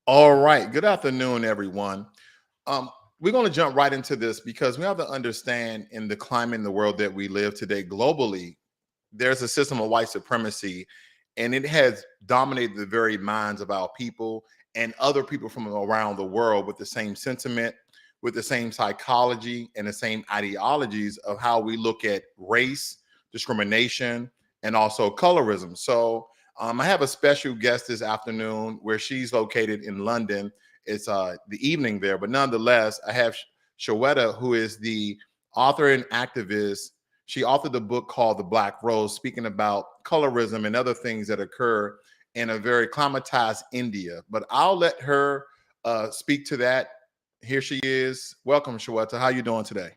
All right. Good afternoon, everyone. Um, we're going to jump right into this because we have to understand in the climate in the world that we live today globally, there's a system of white supremacy, and it has dominated the very minds of our people and other people from around the world with the same sentiment, with the same psychology, and the same ideologies of how we look at race, discrimination, and also colorism. So, I have a special guest this afternoon where she's located in London. It's the evening there, but nonetheless, I have Shweta, who is the author and activist. She authored a book called The Black Rose, speaking about colorism and other things that occur in a very climatized India. But I'll let her speak to that. Here she is. Welcome, Shweta. How you doing today?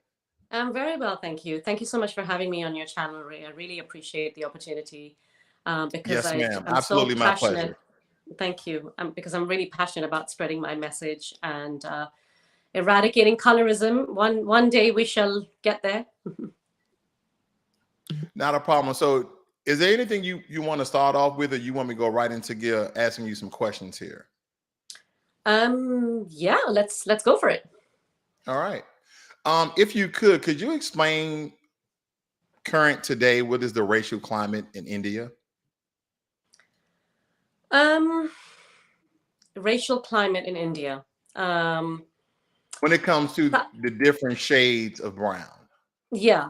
I'm very well, thank you. Thank you so much for having me on your channel, Ray. I really appreciate the opportunity because Yes, ma'am. I'm so Absolutely my passionate. pleasure. Thank you. Because I'm really passionate about spreading my message and eradicating colorism. One day we shall get there. Not a problem. So, is there anything you want to start off with, or you want me to go right into asking you some questions here? Yeah, let's go for it. All right. If you could you explain current today? What is the racial climate in India? Um, Racial climate in India. Um, When it comes to the different shades of brown. Yeah.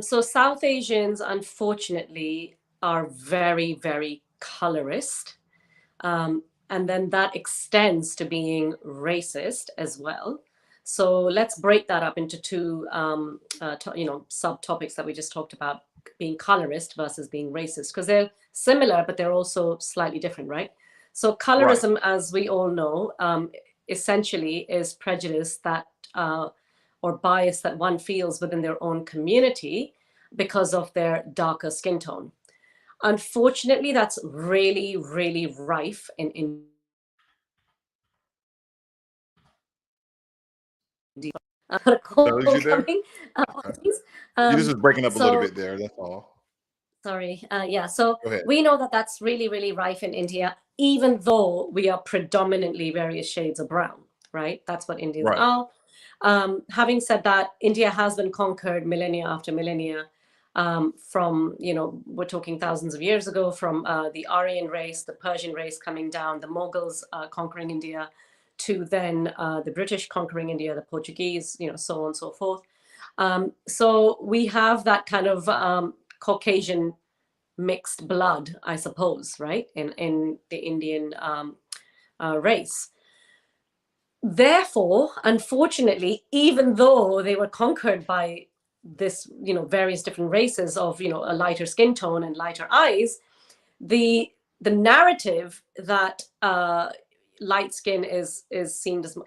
So South Asians, unfortunately, are very, very colorist. And then that extends to being racist as well. So let's break that up into two, subtopics that we just talked about, being colorist versus being racist, because they're similar, but they're also slightly different, right? So Right. colorism, as we all know, essentially is prejudice that or bias that one feels within their own community because of their darker skin tone. Unfortunately, that's really, really rife in India. A So is call you there? coming. Okay. Apologies. You just was breaking up a little So bit there. That's all. sorry. Yeah. So Go ahead. we know that that's really, really rife in India, even though we are predominantly various shades of brown, right? That's what Indians Right. are. Having said that, India has been conquered millennia after millennia. From, we're talking thousands of years ago, from the Aryan race, the Persian race coming down, the Mughals conquering India, to then the British conquering India, the Portuguese, so on and so forth. So we have that kind of Caucasian mixed blood, I suppose, right, in the Indian race. Therefore, unfortunately, even though they were conquered by this, various different races of, a lighter skin tone and lighter eyes, the the narrative that light skin is seen as,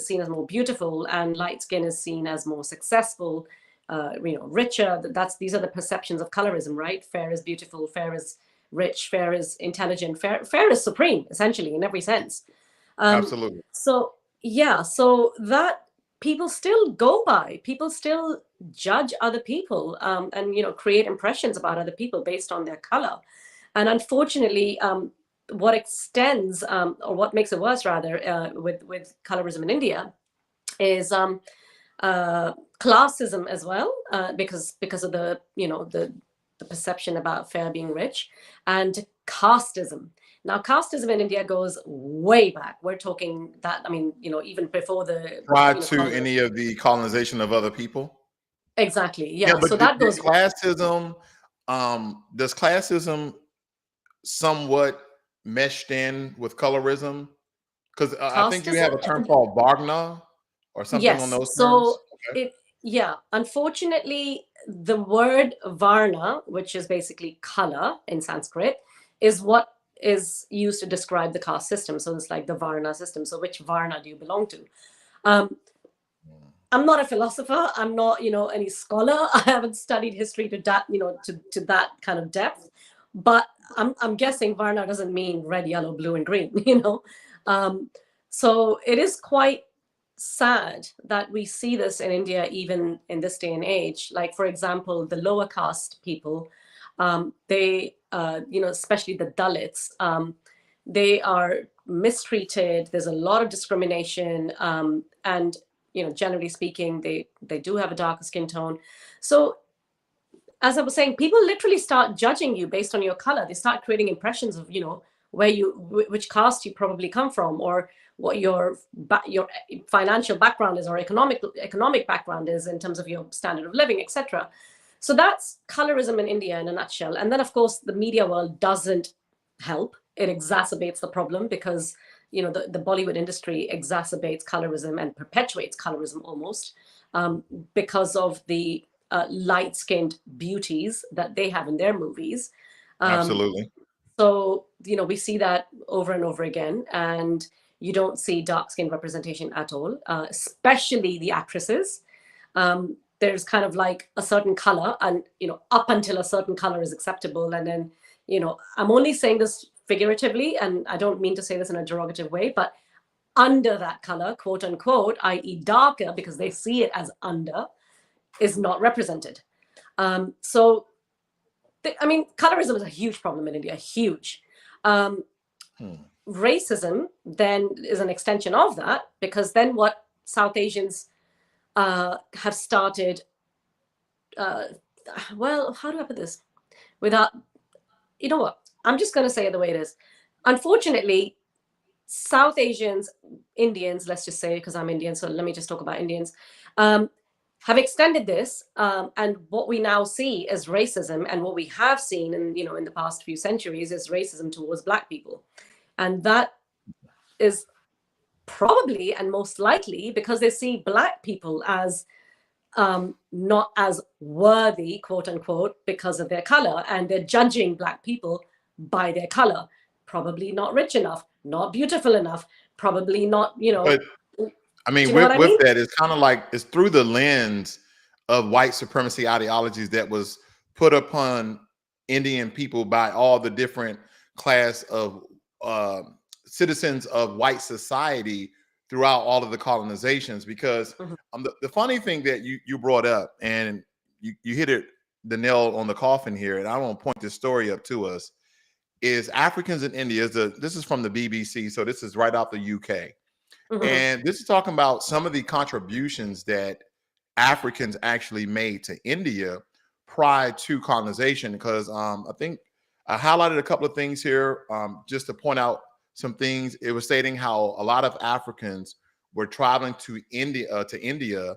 seen as more beautiful, and light skin is seen as more successful, richer. These are the perceptions of colorism, right? Fair is beautiful, fair is rich, fair is intelligent, fair is supreme, essentially, in every sense. um, Absolutely. so yeah, so that people still judge other people, and create impressions about other people based on their color. And unfortunately, what extends, or what makes it worse, rather, with colorism in India is classism as well, because of the perception about fair being rich, and casteism. Now, casteism in India goes way back. We're talking that, I mean, even before the, Prior you know, to colon. any of the colonization of other people. Exactly. Yeah, Yeah. but So that did goes. classism, does classism somewhat meshed in with colorism? Because I think you have Casteism. a term called Bargna or something on Yes. those terms. So Okay. it, yeah, unfortunately, the word varna, which is basically color in Sanskrit, is what is used to describe the caste system. So it's like the varna system. So which varna do you belong to? Um, I'm not a philosopher. I'm not, any scholar. I haven't studied history to that, to that kind of depth. But I'm guessing Varna doesn't mean red, yellow, blue, and green. Um, so it is quite sad that we see this in India, even in this day and age. Like, for example, the lower caste people, they, especially the Dalits, they are mistreated. There's a lot of discrimination, and generally speaking, they do have a darker skin tone. So as I was saying, people literally start judging you based on your color. They start creating impressions of, which caste you probably come from, or what your financial background is, or economic background is in terms of your standard of living, etc. So that's colorism in India in a nutshell. And then, of course, the media world doesn't help. It exacerbates the problem because, the Bollywood industry exacerbates colorism and perpetuates colorism almost, because of the light-skinned beauties that they have in their movies. Absolutely. So, we see that over and over again, and you don't see dark-skinned representation at all, especially the actresses. There's kind of like a certain color, and, up until a certain color is acceptable. And then, I'm only saying this figuratively, and I don't mean to say this in a derogative way, but under that color, quote unquote, i.e. darker, because they see it as under, is not represented. So, colorism is a huge problem in India, huge. Racism then is an extension of that, because then what South Asians have started, well, how do I put this? Without, what? I'm just going to say it the way it is. Unfortunately, South Asians, Indians, let's just say, because I'm Indian, so let me just talk about Indians, have extended this, and what we now see is racism, and what we have seen in the past few centuries is racism towards Black people, and that is probably and most likely because they see Black people as not as worthy, quote unquote, because of their color, and they're judging Black people by their color. Probably not rich enough, not beautiful enough, probably not, But I mean, with that, it's kind of like it's through the lens of white supremacy ideologies that was put upon Indian people by all the different class of citizens of white society throughout all of the colonizations. Because the funny thing that you brought up, and you hit the nail on the coffin here, and I want to point this story up to us, is Africans in India. This is from the BBC, so this is right out the UK. And this is talking about some of the contributions that Africans actually made to India prior to colonization. Because I think I highlighted a couple of things here just to point out some things. It was stating how a lot of Africans were traveling to India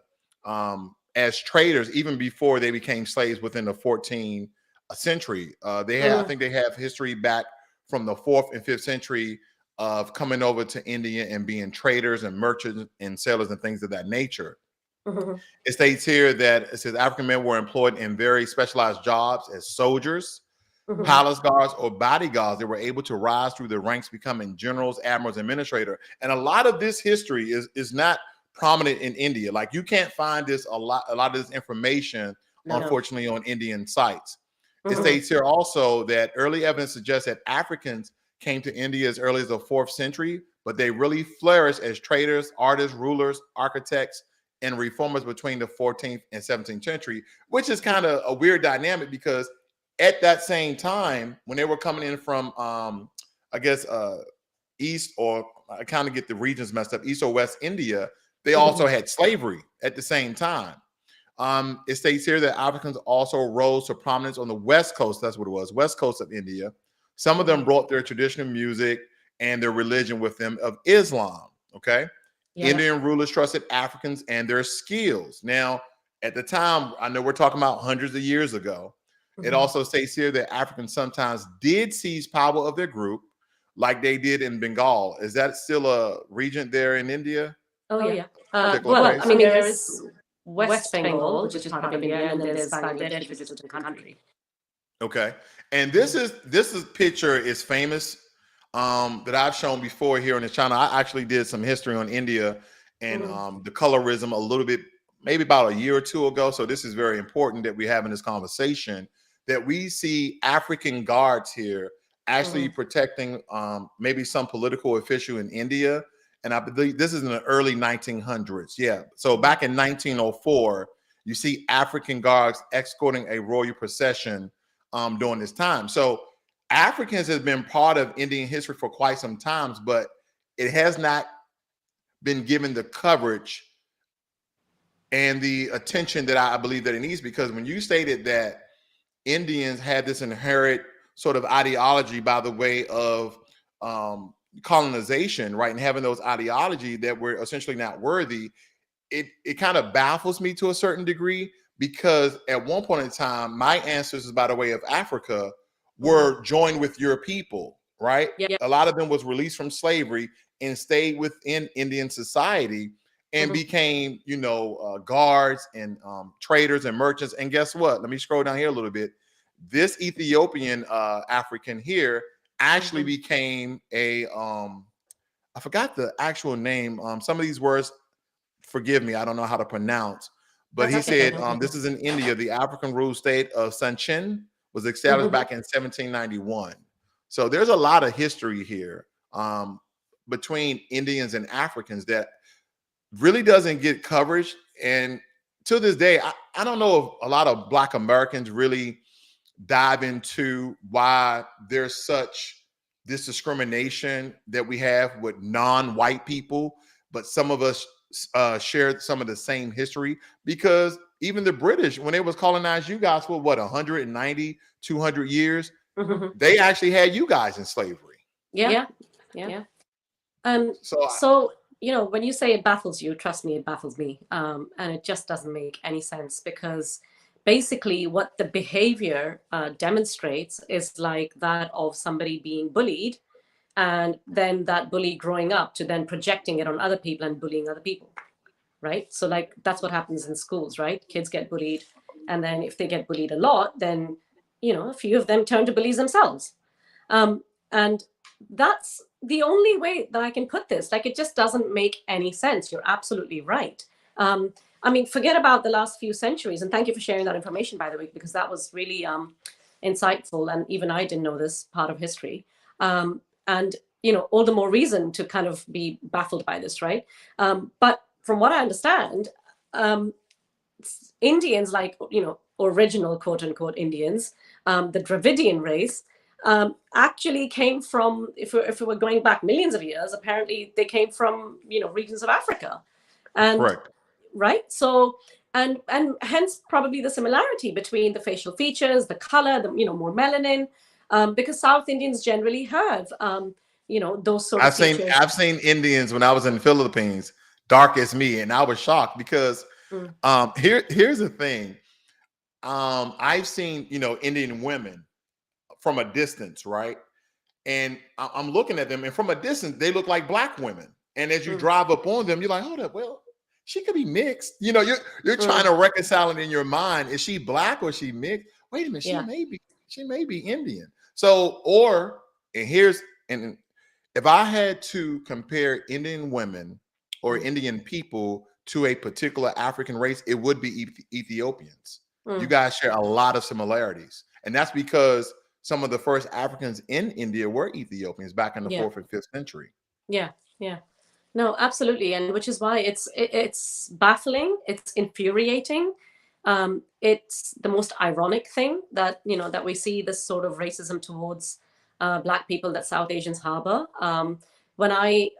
as traders even before they became slaves within the 14th century. I think they have history back from the 4th and 5th century of coming over to India and being traders and merchants and sailors and things of that nature. It states here that it says African men were employed in very specialized jobs as soldiers, palace guards, or bodyguards. They were able to rise through the ranks, becoming generals, admirals, administrator. And a lot of this history is not prominent in India. Like, you can't find this a lot of this information, unfortunately, on Indian sites. It states here also that early evidence suggests that Africans came to India as early as the 4th century, but they really flourished as traders, artists, rulers, architects, and reformers between the 14th and 17th century, which is kind of a weird dynamic because at that same time, when they were coming in from, East, or I kind of get the regions messed up, East or West India, they also had slavery at the same time. It states here that Africans also rose to prominence on the West Coast. That's what it was, West Coast of India. Some of them brought their traditional music and their religion with them of Islam. Okay. Yeah. Indian rulers trusted Africans and their skills. Now, at the time, I know we're talking about hundreds of years ago. It also states here that Africans sometimes did seize power of their group, like they did in Bengal. Is that still a region there in India? Oh, yeah. There is West Bengal, which is part of India, and then there's Bangladesh, which is a country. Okay. And this picture is famous that I've shown before here on the channel. I actually did some history on India and the colorism a little bit, maybe about a year or two ago. So this is very important that we have in this conversation, that we see African guards here actually protecting maybe some political official in India. And I believe this is in the early 1900s. Yeah. So back in 1904, you see African guards escorting a royal procession during this time. So Africans has been part of Indian history for quite some times, but it has not been given the coverage and the attention that I believe that it needs. Because when you stated that Indians had this inherent sort of ideology by the way of colonization, right, and having those ideology that were essentially not worthy, it kind of baffles me to a certain degree, because at one point in time, my ancestors, by the way of Africa, were joined with your people, right? Yeah. A lot of them was released from slavery and stayed within Indian society and became, guards and traders and merchants. And guess what? Let me scroll down here a little bit. This Ethiopian African here actually became a I forgot the actual name. Some of these words, forgive me, I don't know how to pronounce, but That's he okay. said this is in India. The African ruled state of Sanchin was established back in 1791. So there's a lot of history here between Indians and Africans that really doesn't get coverage. And to this day, I don't know if a lot of Black Americans really dive into why there's such this discrimination that we have with non-white people, but some of us shared some of the same history. Because even the British, when they was colonized you guys for what, 190, 200 years, they actually had you guys in slavery. Yeah. So, when you say it baffles you, trust me, it baffles me. And it just doesn't make any sense, because basically what the behavior demonstrates is like that of somebody being bullied, and then that bully growing up to then projecting it on other people and bullying other people, right? So like that's what happens in schools, right? Kids get bullied, and then if they get bullied a lot, then a few of them turn to bullies themselves. And that's the only way that I can put this. Like, it just doesn't make any sense. You're absolutely right. I mean, forget about the last few centuries. And thank you for sharing that information, by the way, because that was really insightful. And even I didn't know this part of history. And, all the more reason to kind of be baffled by this, right? But from what I understand, Indians, like, original quote unquote Indians, the Dravidian race, actually came from, if we were going back millions of years, apparently they came from, regions of Africa. And Correct. right. So, and hence probably the similarity between the facial features, the color, the, more melanin, because South Indians generally have, those sort of features. I've seen Indians when I was in the Philippines, dark as me, and I was shocked because here's the thing. I've seen, Indian women from a distance, right? And I'm looking at them, and from a distance, they look like Black women. And as you drive up on them, you're like, hold up, well, she could be mixed. You're trying to reconcile it in your mind. Is she Black or is she mixed? Wait a minute, she may be Indian. So, and if I had to compare Indian women or Indian people to a particular African race, it would be Ethiopians. You guys share a lot of similarities. And that's because some of the first Africans in India were Ethiopians back in the 4th and 5th century. Yeah. No, absolutely. And which is why it's baffling, it's infuriating. It's the most ironic thing that, that we see this sort of racism towards Black people that South Asians harbor. When I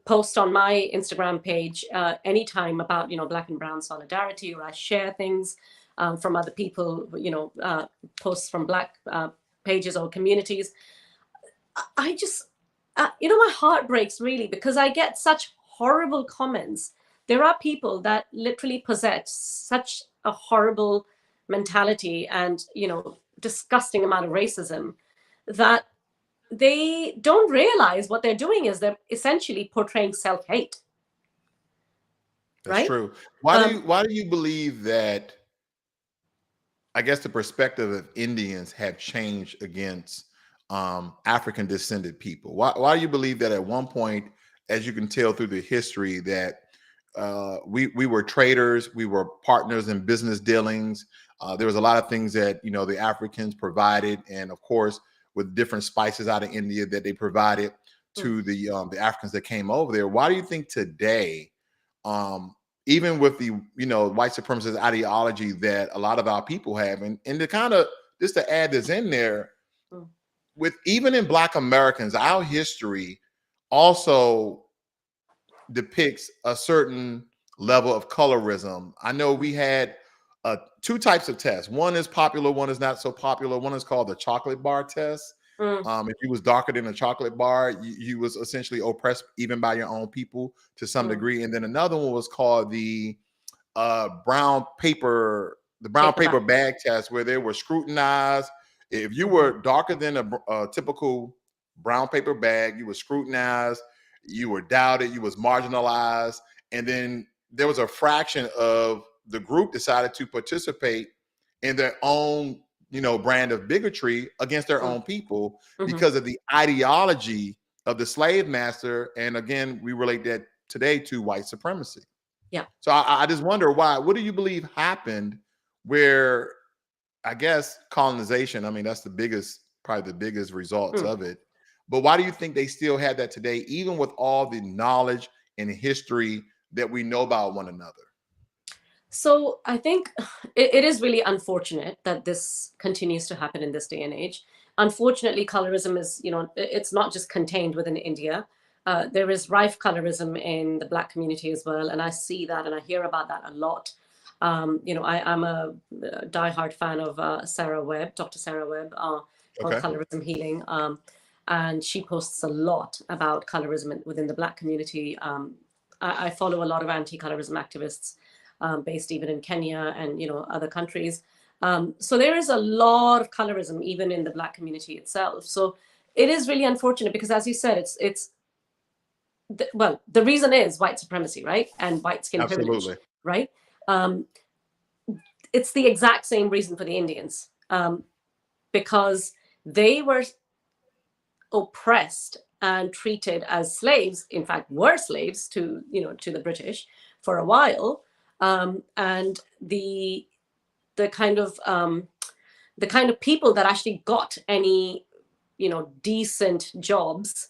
post on my Instagram page anytime about, Black and Brown solidarity, or I share things from other people, posts from Black pages or communities, I just, my heart breaks really, because I get such horrible comments. There are people that literally possess such a horrible mentality and, disgusting amount of racism, that they don't realize what they're doing is they're essentially portraying self-hate. That's right? true. Why do you believe that, I guess, the perspective of Indians have changed against African descended people? Why do you believe that at one point, as you can tell through the history, that we were traders, we were partners in business dealings. There was a lot of things that the Africans provided, and of course, with different spices out of India that they provided to the Africans that came over there. Why do you think today, even with the white supremacist ideology that a lot of our people have, and to kind of just to add this in there, with even in Black Americans, our history also depicts a certain level of colorism. I know we had two types of tests. One is popular, one is not so popular. One is called the chocolate bar test. Mm, If you was darker than a chocolate bar, you was essentially oppressed even by your own people to some mm. degree. And then another one was called brown paper, the brown paper Paperback. bag test, where they were scrutinized. If you Mhm, were darker than a typical brown paper bag, you were scrutinized, you were doubted, you was marginalized, and then there was a fraction of the group decided to participate in their own, brand of bigotry against their mm, own people mhm. because of the ideology of the slave master. And again, we relate that today to white supremacy. Yeah. So I just wonder why. What do you believe happened where I guess colonization? I mean, that's probably the biggest results Mm. of it. But why do you think they still have that today, even with all the knowledge and history that we know about one another? So I think it is really unfortunate that this continues to happen in this day and age. Unfortunately, colorism is, it's not just contained within India. There is rife colorism in the Black community as well, and I see that and I hear about that a lot. I'm a diehard fan of Sarah Webb, Dr. Sarah Webb, called Okay. Colorism Healing, and she posts a lot about colorism within the Black community. I follow a lot of anti-colorism activists based even in Kenya and other countries. So there is a lot of colorism even in the Black community itself. So it is really unfortunate because, as you said, well, the reason is white supremacy, right, and white skin privilege, Absolutely. right? Um, it's the exact same reason for the Indians, because they were oppressed and treated as slaves. In fact, were slaves to the British for a while, and the kind of people that actually got any decent jobs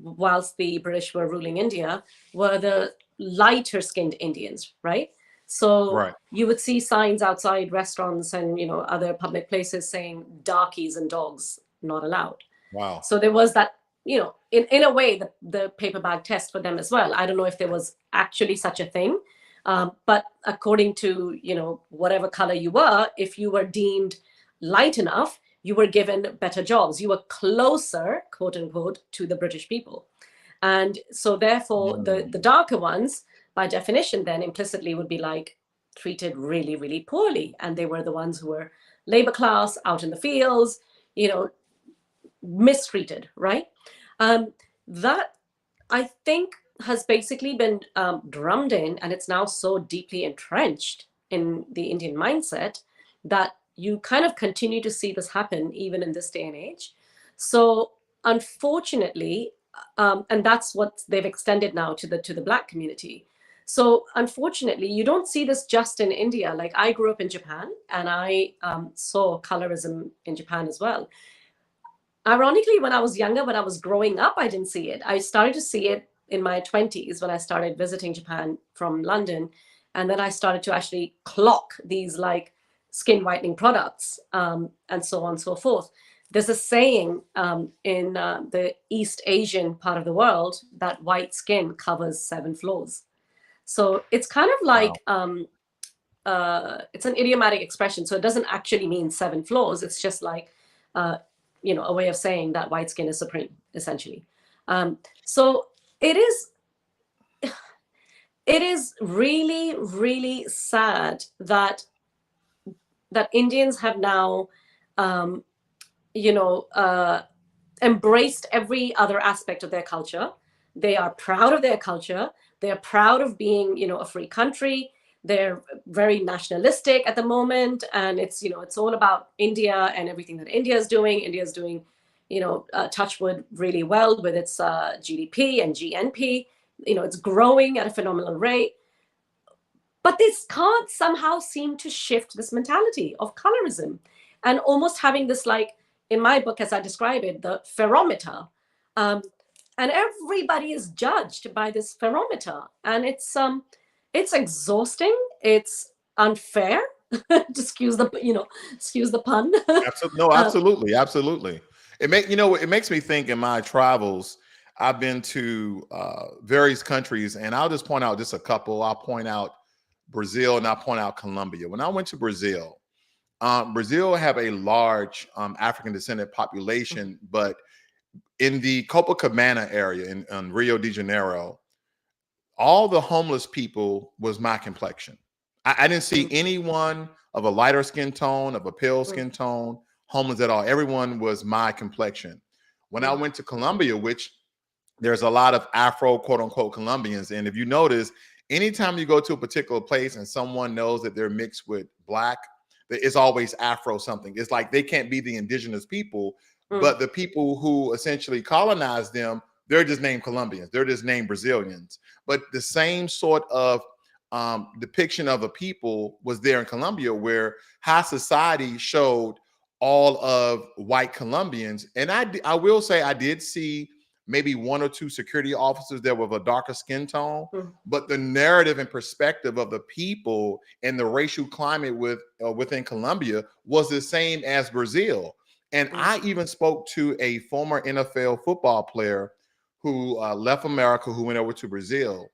whilst the British were ruling India were the lighter skinned Indians, right? So Right. you would see signs outside restaurants and other public places saying darkies and dogs not allowed. Wow. So there was that, in a way, the paper bag test for them as well. I don't know if there was actually such a thing, but according to, whatever color you were, if you were deemed light enough, you were given better jobs. You were closer, quote unquote, to the British people. And so therefore, the Mm. darker ones, by definition, then implicitly would be like treated really, really poorly. And they were the ones who were labor class, out in the fields, you know, mistreated, right? Um, that I think has basically been drummed in, and it's now so deeply entrenched in the Indian mindset that you kind of continue to see this happen even in this day and age. So unfortunately, and that's what they've extended now to the Black community. So unfortunately, you don't see this just in India. Like I grew up in Japan, and I saw colorism in Japan as well. Ironically, when I was younger, when I was growing up, I didn't see it. I started to see it in my 20s when I started visiting Japan from London. And then I started to actually clock these like skin whitening products, and so on and so forth. There's a saying in the East Asian part of the world that white skin covers 7 floors. So it's kind of Wow. like it's an idiomatic expression. So it doesn't actually mean 7 floors. It's just like uh, a way of saying that white skin is supreme, essentially. So it is really, really sad that Indians have now, um, you know, uh, embraced every other aspect of their culture. They are proud of their culture. They're proud of being, a free country. They're very nationalistic at the moment, and it's all about India and everything that India is doing. India is doing, touchwood really well with its GDP and GNP. It's growing at a phenomenal rate. But this can't somehow seem to shift this mentality of colorism and almost having this, like in my book, as I describe it, the ferrometer. Um, and everybody is judged by this ferrometer. And it's exhausting. It's unfair. Excuse the pun. Absolutely. No, um, absolutely. Absolutely. It makes me think in my travels. I've been to various countries, and I'll just point out just a couple. I'll point out Brazil and I'll point out Colombia. When I went to Brazil, Brazil have a large African descendant population, but in the Copacabana area in Rio de Janeiro, all the homeless people was my complexion. I didn't see Mm, anyone of a lighter skin tone, of a pale mm, skin tone, homeless at all. Everyone was my complexion. When I mm, went to Colombia, which there's a lot of Afro quote unquote Colombians, and if you notice, anytime you go to a particular place and someone knows that they're mixed with black, it's always Afro something. It's like they can't be the indigenous people, mm, but the people who essentially colonized them, they're just named Colombians. They're just named Brazilians. But the same sort of depiction of a people was there in Colombia, where high society showed all of white Colombians. And I will say I did see maybe one or two security officers that were of a darker skin tone, mm, but the narrative and perspective of the people and the racial climate within Colombia was the same as Brazil. And mm, I even spoke to a former NFL football player who left America, who went over to Brazil.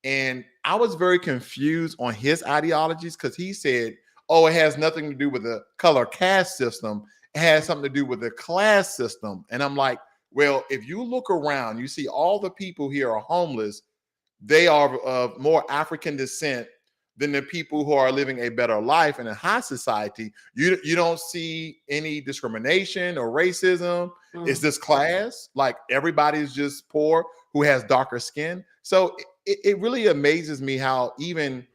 And I was very confused on his ideologies because he said, oh, it has nothing to do with the color caste system. It has something to do with the class system. And I'm like, well, if you look around, you see all the people here are homeless. They are of more African descent than the people who are living a better life. And in high society, you don't see any discrimination or racism. It's mm. this class, like everybody's just poor who has darker skin. So it really amazes me how even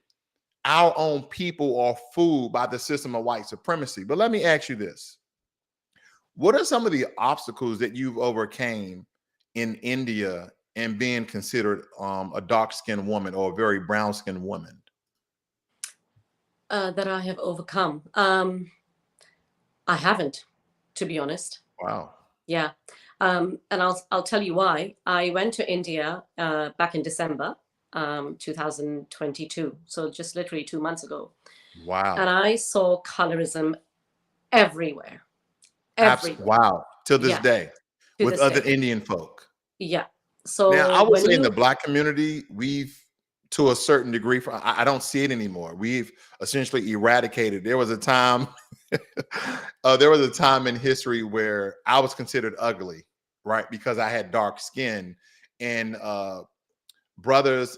our own people are fooled by the system of white supremacy. But let me ask you this. What are some of the obstacles that you've overcame in India and being considered a dark-skinned woman or a very brown-skinned woman? That I have overcome. I haven't, to be honest. Wow. Yeah. And I'll tell you why. I went to India back in December 2022, so just literally 2 months ago, and Wow. I saw colorism everywhere, everywhere. Wow. Till this Yeah, day to with this other day. Indian folk. Yeah. Now, I So would when say in the you, black community, we've to a certain degree, I don't see it anymore. We've essentially eradicated. There was a time, there was a time in history where I was considered ugly, right? Because I had dark skin, and brothers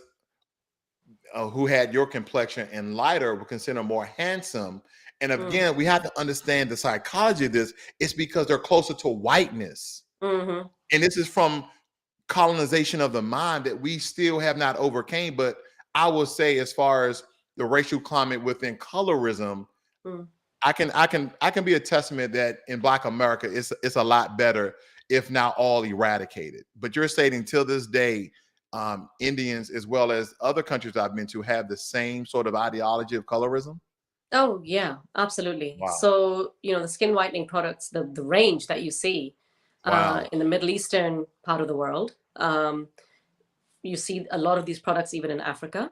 who had your complexion and lighter were considered more handsome. And mm, again, we have to understand the psychology of this. It's because they're closer to whiteness, hmm, and this is from colonization of the mind that we still have not overcame. But I will say, as far as the racial climate within colorism, mm. I can be a testament that in Black America, it's a lot better, if not all eradicated. But you're stating till this day, Indians as well as other countries I've been to have the same sort of ideology of colorism. Oh yeah, absolutely. Wow, So the skin whitening products, the range that you see wow, in the Middle Eastern part of the world. You see a lot of these products even in Africa.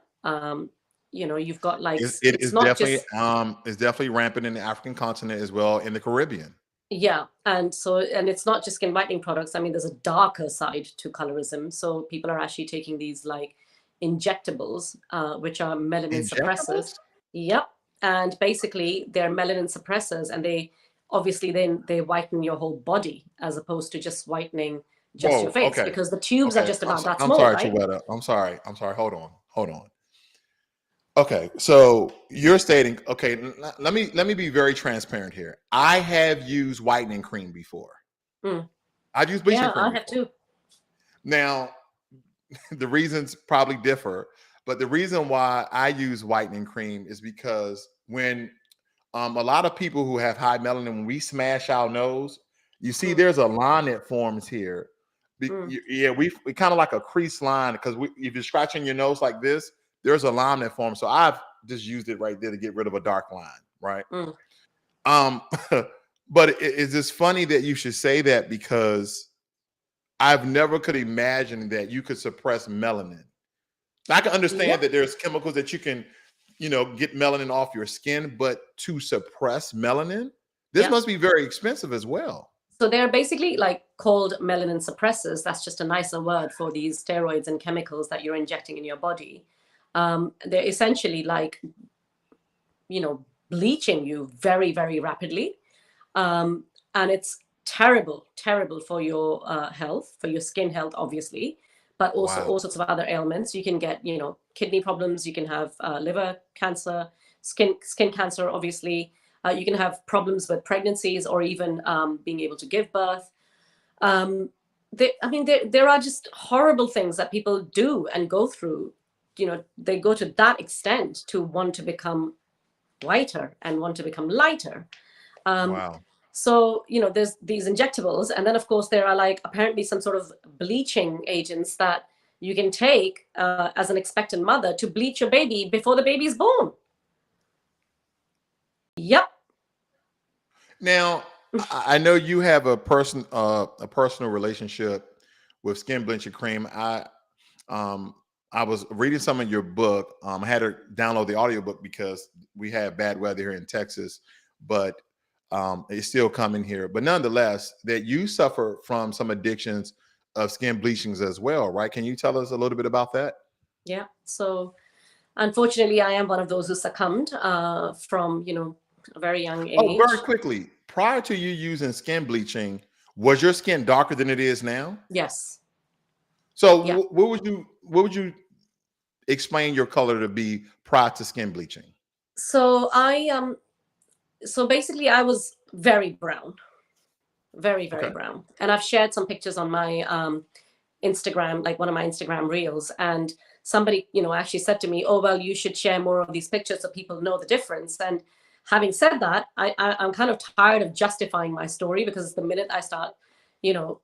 You've got like it it's is not definitely just. rampant in the African continent as well, in the Caribbean. Yeah, and it's not just skin whitening products. I mean, there's a darker side to colorism. So people are actually taking these like injectables, which are melanin suppressors. Injectables? Yep, and basically they're melanin suppressors, and they obviously then they whiten your whole body as opposed to just whitening just your Whoa. face, Okay. because the tubes are Okay. just about that I'm small, sorry, right? Shweta. I'm sorry. I'm sorry. Hold on. Hold on. Okay, so you're stating, okay, let me be very transparent here. I have used whitening cream before. Mm. I've used bleaching Yeah, cream I have before. too. Now, the reasons probably differ, but the reason why I use whitening cream is because when a lot of people who have high melanin, when we smash our nose, you see Mm, there's a line that forms here. mm, Yeah, we kind of like a crease line, because if you're scratching your nose like this, there's a line that forms. So I've just used it right there to get rid of a dark line, right? mm. Um, but it's just funny that you should say that, because I've never could imagine that you could suppress melanin. I can understand Yep, that there's chemicals that you can, get melanin off your skin, but to suppress melanin, this yep. must be very expensive as well. So they're basically like called melanin suppressors. That's just a nicer word for these steroids and chemicals that you're injecting in your body. They're essentially like, bleaching you very, very rapidly. And it's terrible, terrible for your health, for your skin health, obviously, but also Wow. all sorts of other ailments. You can get, kidney problems. You can have liver cancer, skin cancer, obviously. You can have problems with pregnancies or even being able to give birth. There are just horrible things that people do and go through. They go to that extent to want to become whiter and want to become lighter. Um, Wow. so, there's these injectables. And then, of course, there are like apparently some sort of bleaching agents that you can take as an expectant mother to bleach your baby before the baby is born. Yep. Now, I know you have a personal relationship with skin bleaching cream. Um I was reading some of your book. I had to download the audiobook because we had bad weather here in Texas, but it's still coming here. But nonetheless, that you suffer from some addictions of skin bleachings as well, right? Can you tell us a little bit about that? Yeah. So, unfortunately, I am one of those who succumbed from, a very young Oh, very age. quickly. Prior to you using skin bleaching, was your skin darker than it is now? Yes. Yeah. So, what would you explain your color to be prior to skin bleaching? So so basically I was very brown, very, very Okay. brown. And I've shared some pictures on my Instagram, like one of my Instagram reels. And somebody, actually said to me, "Oh, well, you should share more of these pictures so people know the difference." And having said that, I'm kind of tired of justifying my story, because the minute I start,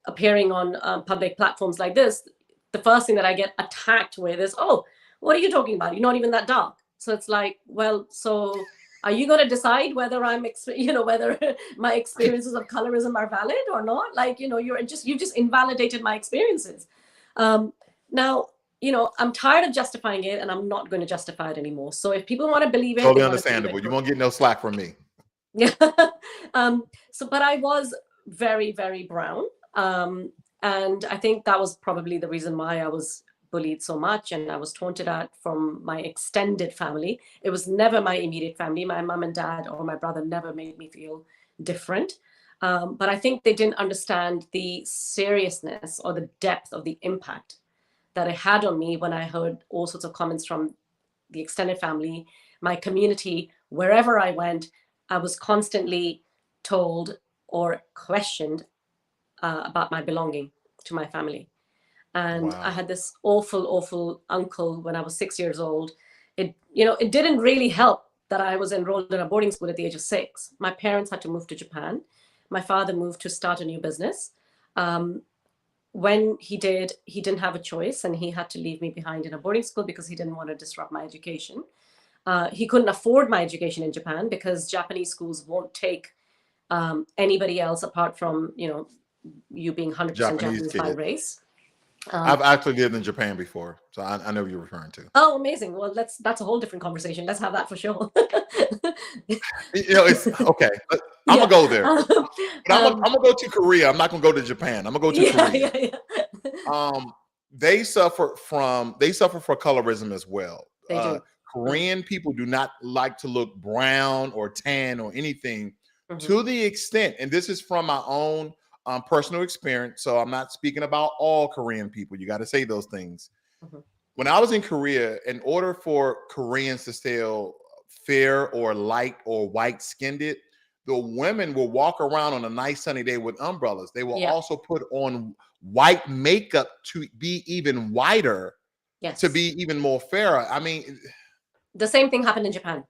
appearing on public platforms like this, the first thing that I get attacked with is, "Oh, what are you talking about? You're not even that dark." So it's like, well, so are you going to decide whether whether my experiences of colorism are valid or not? Like, you just invalidated my experiences. um, Now, I'm tired of justifying it, and I'm not going to justify it anymore. So if people want to believe it, they Totally want to believe it. understandable. You won't get no slack from me. Yeah. But I was very, very brown. And I think that was probably the reason why I was bullied so much and I was taunted at from my extended family. It was never my immediate family. My mom and dad or my brother never made me feel different. But I think they didn't understand the seriousness or the depth of the impact that it had on me when I heard all sorts of comments from the extended family, my community, wherever I went. I was constantly told or questioned about my belonging to my family. And I Wow. had this awful, awful uncle when I was 6 years old. It didn't really help that I was enrolled in a boarding school at the age of 6. My parents had to move to Japan. My father moved to start a new business. Um, when he did, he didn't have a choice, and he had to leave me behind in a boarding school because he didn't want to disrupt my education. He couldn't afford my education in Japan because Japanese schools won't take anybody else apart from, you being 100% Japanese Japanese by kid. race. I've Um, actually lived in Japan before, so I know what you're referring to. oh, amazing. Well, that's a whole different conversation. Let's have that for sure. It's okay. I'm gonna Yeah. go there, Um, but I'm gonna go to Korea. I'm not gonna go to Japan. I'm gonna go to yeah, Korea. yeah, yeah. Um, they suffer for colorism as well. They do. Mm, Korean people do not like to look brown or tan or anything mhm, to the extent, and this is from my own personal experience. So I'm not speaking about all Korean people. You got to say those things. mhm. When I was in Korea, in order for Koreans to still fair or light or white skinned, the women will walk around on a nice sunny day with umbrellas. They will Yeah. also put on white makeup to be even whiter, to Yes. be even more fairer. I mean, The same thing happened in Japan.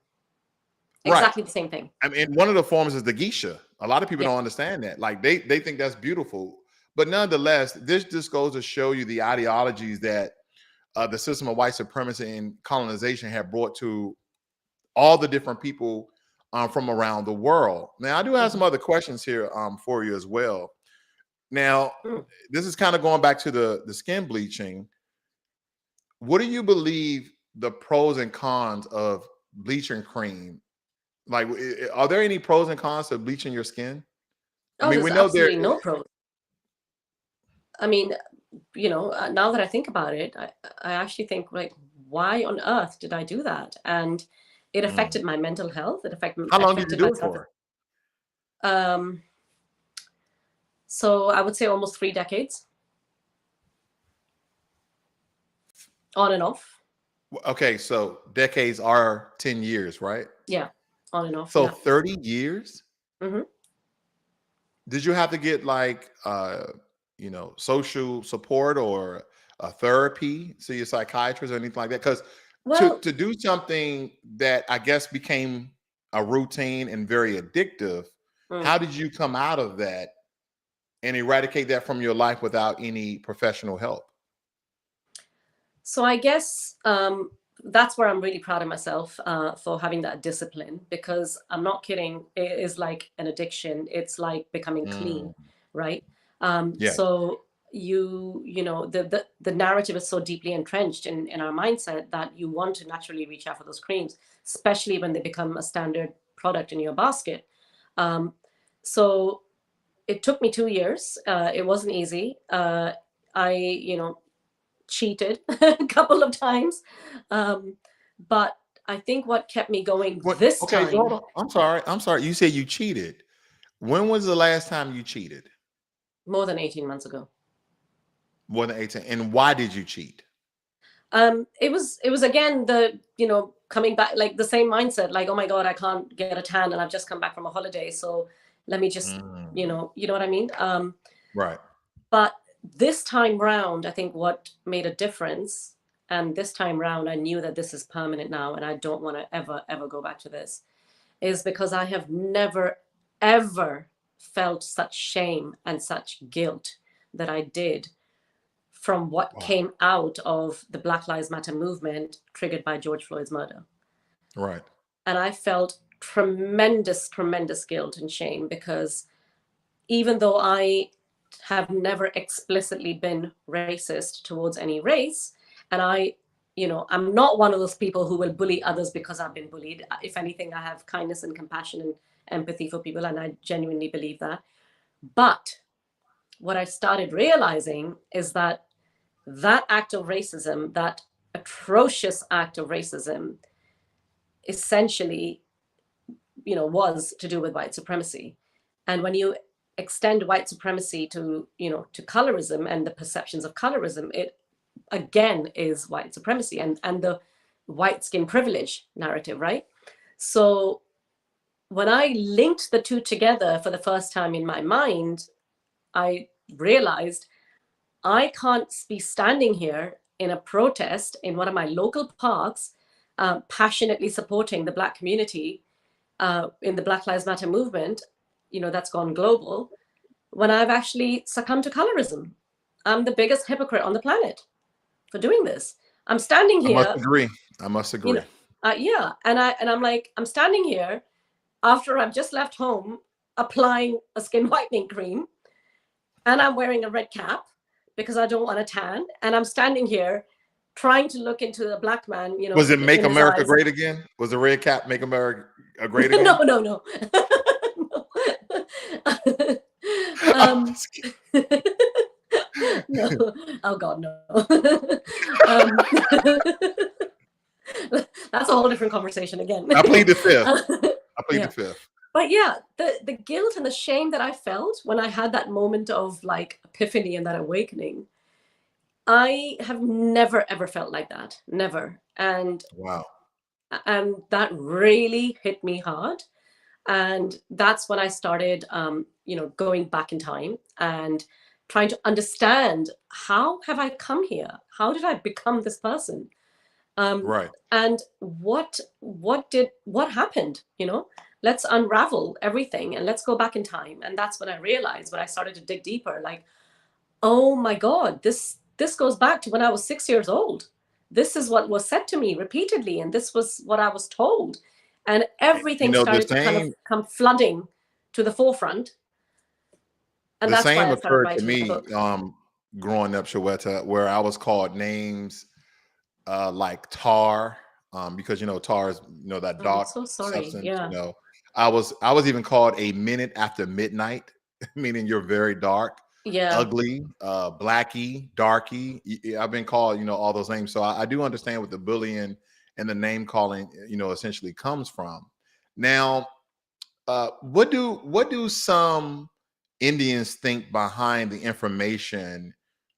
right. Exactly the same thing. I mean, one of the forms is the geisha. A lot of people Yeah. don't understand that. Like they think that's beautiful, but nonetheless, this just goes to show you the ideologies that the system of white supremacy and colonization have brought to all the different people from around the world. Now, I do have some Mhm. other questions here for you as well. Now, Mm. this is kind of going back to the skin bleaching. What do you believe the pros and cons of bleaching cream? Like, are there any pros and cons to bleaching your skin? I Oh, mean, there's we know there. absolutely no pros. I mean, now that I think about it, I actually think like, why on earth did I do that? And it Mm. affected my mental health. It How long did you affected do my it self. for? Um, so I would say almost 3 decades, on and off. Okay, so decades are 10 years, right? Yeah, on and off. So Yeah. 30 years? Hmm. Did you have to get like social support or a therapy, see a psychiatrist or anything like that? Because to Well, to do something that I guess became a routine and very addictive, mm. how did you come out of that and eradicate that from your life without any professional help? So I guess that's where I'm really proud of myself for having that discipline, because I'm not kidding. It is like an addiction. It's like becoming Mm, clean, right? yes, So the narrative is so deeply entrenched in our mindset that you want to naturally reach out for those creams, especially when they become a standard product in your basket. Um, so it took me 2 years. It wasn't easy. I cheated a couple of times. Um, but I think what kept me going what? this Okay, hold time, on. I'm sorry, you said you cheated. When was the last time you cheated? more than 18 months ago, More than 18. And why did you cheat? it was again the, coming back, like the same mindset, like, oh my God, I can't get a tan and I've just come back from a holiday. So let me just, Mm, you know what I mean? right. But this time round, I think what made a difference, and this time round, I knew that this is permanent now and I don't want to ever, ever go back to this, is because I have never, ever felt such shame and such guilt that I did from what Wow. came out of the Black Lives Matter movement triggered by George Floyd's murder. Right. And I felt tremendous, tremendous guilt and shame, because even though I have never explicitly been racist towards any race, and I'm not one of those people who will bully others because I've been bullied. If anything, I have kindness and compassion and empathy for people, and I genuinely believe that. But what I started realizing is that that act of racism, that atrocious act of racism, essentially, was to do with white supremacy. And when you extend white supremacy to colorism and the perceptions of colorism, it again is white supremacy and the white skin privilege narrative, right? So when I linked the two together for the first time in my mind, I realized I can't be standing here in a protest in one of my local parks, passionately supporting the Black community in the Black Lives Matter movement, that's gone global, when I've actually succumbed to colorism. I'm the biggest hypocrite on the planet for doing this. I'm standing I must here, agree. I must you know, agree. yeah, and I'm like, I'm standing here after I've just left home applying a skin whitening cream, and I'm wearing a red cap because I don't want to tan, and I'm standing here trying to look into the Black man, Was it Make in his America eyes. Great Again? Was the red cap Make America Great No, Again? no, no. No. I'm um, just kidding. no. Oh God, no. um, that's a whole different conversation again. I plead the fifth. I plead the Yeah, fifth. but yeah, the guilt and the shame that I felt when I had that moment of like epiphany and that awakening, I have never ever felt like that, never, Wow. and that really hit me hard. And that's when I started, going back in time and trying to understand, how have I come here? How did I become this person? Right. And what happened? Let's unravel everything and let's go back in time. And that's when I realized, when I started to dig deeper, like, oh my God, this goes back to when I was 6 years old. This is what was said to me repeatedly, and this was what I was told. And You everything know, the started to kind of same come flooding to the forefront. And the that's why same I started occurred to writing my me book. growing up, Shweta, where I was called names like tar, because tar is that I'm dark so sorry. substance. Yeah. I was even called a minute after midnight. meaning you're very dark, Yeah. ugly, blacky, darky. I've been called, all those names. So I do understand what the bullying and the name calling, essentially comes from. Now, what do some Indians think behind the information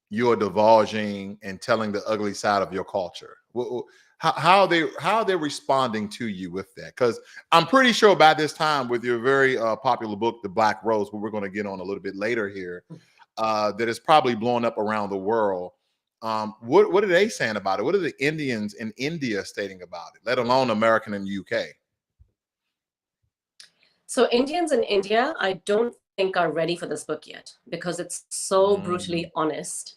you're divulging and telling the ugly side of your culture? How are they responding to you with that? Because I'm pretty sure by this time, with your very popular book, The Black Rose, what we're going to get on a little bit later here, that is probably blowing up around the world. What are they saying about it? What are the Indians in India stating about it? Let alone American and UK. So Indians in India, I don't think are ready for this book yet because it's so Mm, brutally honest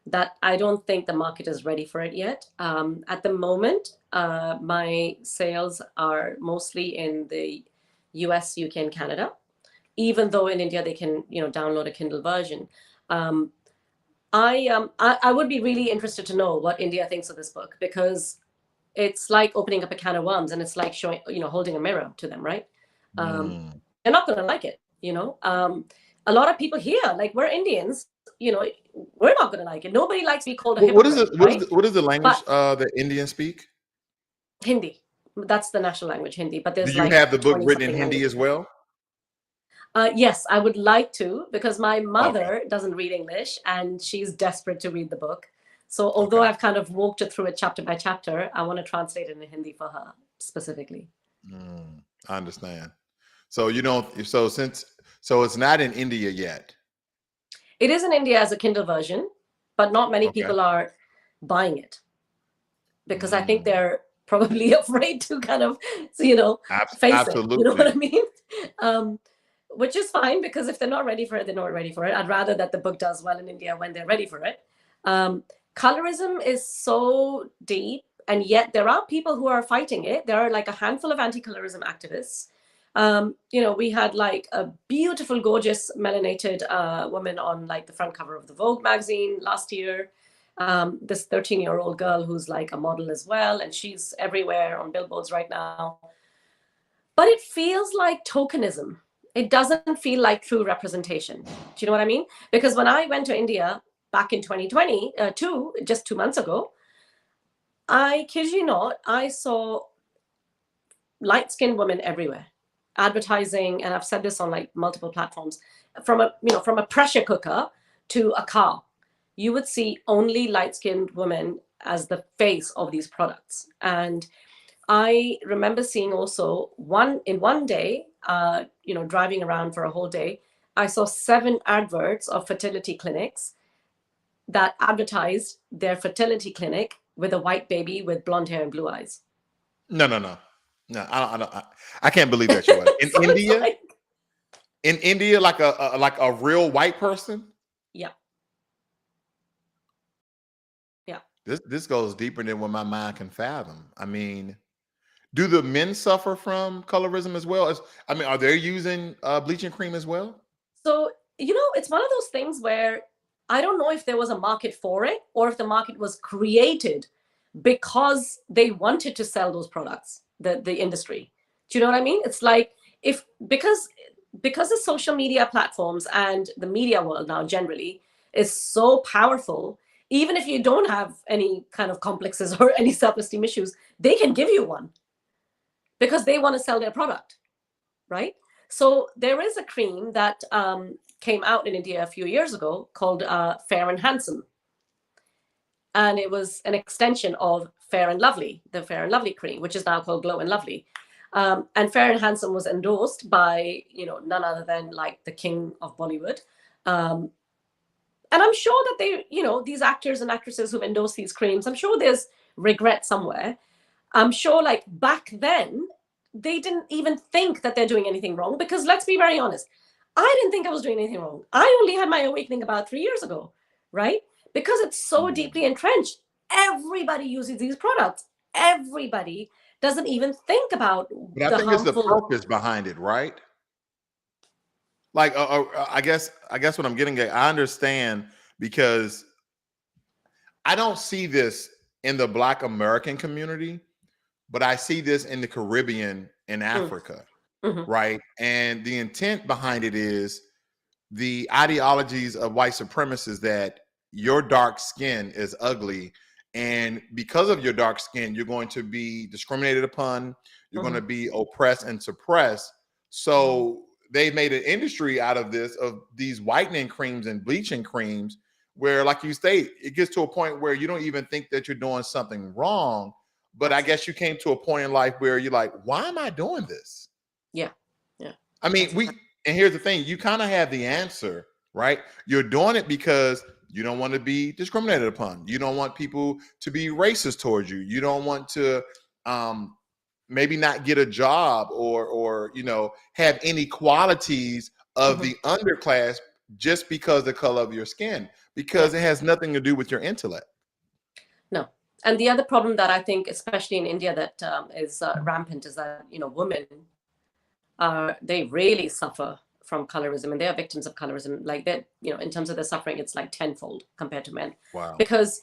that I don't think the market is ready for it yet. At the moment, my sales are mostly in the US, UK, and Canada. Even though in India they can, download a Kindle version. Um, I would be really interested to know what India thinks of this book because it's like opening up a can of worms and it's like showing, holding a mirror to them, right? Um, mm. they're not going to like it. A lot of people here, like we're Indians, we're not going to like it. Nobody likes to be called a What is hypocrite, it? What is right? the But language that Indians speak? Hindi, that's the national language, Hindi. But Do there's you like have the book 20 written in something Hindi languages. as well? Yes, I would like to because my Okay. mother doesn't read English and she's desperate to read the book. So although Okay. I've kind of walked it through it chapter by chapter, I want to translate it in Hindi for her specifically. I understand. So you don't. So it's not in India yet. It is in India as a Kindle version, but not many Okay. people are buying it because I think Mm. they're probably afraid to kind of, face it. You know what I Absolutely. mean? Um, which is fine because if they're not ready for it, they're not ready for it. I'd rather that the book does well in India when they're ready for it. Um, Colorism is so deep, and yet there are people who are fighting it. There are like a handful of anti-colorism activists. We had like a beautiful, gorgeous, melanated woman on like the front cover of the Vogue magazine last year. This 13-year-old girl who's like a model as well, and she's everywhere on billboards right now. But it feels like tokenism. It doesn't feel like true representation. Do you know what I mean? Because when I went to India back in 2022, just 2 months ago, I kid you not, I saw light-skinned women everywhere advertising, and I've said this on like multiple platforms, from a pressure cooker to a car, you would see only light-skinned women as the face of these products. And I remember seeing also one day, driving around for a whole day, I saw 7 adverts of fertility clinics that advertised their fertility clinic with a white baby with blonde hair and blue eyes. No, no, no, no. I can't believe that, Shweta. In So it's India, like, like a real white person. yeah, yeah. This goes deeper than what my mind can fathom. I mean, do the men suffer from colorism as well? Are they using bleaching cream as well? So, it's one of those things where I don't know if there was a market for it or if the market was created because they wanted to sell those products, the industry. Do you know what I mean? It's like if because the social media platforms and the media world now generally is so powerful, even if you don't have any kind of complexes or any self-esteem issues, they can give you one because they want to sell their product, right? So there is a cream that came out in India a few years ago called Fair and Handsome, and it was an extension of Fair and Lovely, the Fair and Lovely cream, which is now called Glow and Lovely. And Fair and Handsome was endorsed by none other than like the king of Bollywood. Um, and I'm sure that these actors and actresses who've endorsed these creams, I'm sure there's regret somewhere. I'm sure like back then, they didn't even think that they're doing anything wrong because let's be very honest, I didn't think I was doing anything wrong. I only had my awakening about 3 years ago, right? Because it's so Mm. deeply entrenched. Everybody uses these products. Everybody doesn't even think about But I the think it's the harmful. purpose behind it, right? Like, I guess what I'm getting at, I understand because I don't see this in the Black American community, but I see this in the Caribbean and Mm, Africa, mhm. right? And the intent behind it is the ideologies of white supremacists that your dark skin is ugly, and because of your dark skin you're going to be discriminated upon, you're going to be oppressed and suppressed. So they made an industry out of this, of these whitening creams and bleaching creams, where, like you state, it gets to a point where you don't even think that you're doing something wrong. But I guess you came to a point in life where you're like, why am I doing this? Yeah. Yeah. I mean, and here's the thing, you kind of have the answer, right? You're doing it because you don't want to be discriminated upon. You don't want people to be racist towards you. You don't want to maybe not get a job, or have inequalities of the underclass just because the color of your skin, because it has nothing to do with your intellect. No. And the other problem that I think, especially in India, that is rampant, is that women they really suffer from colorism, and they are victims of colorism. Like that, in terms of their suffering, it's like tenfold compared to men. Wow. Because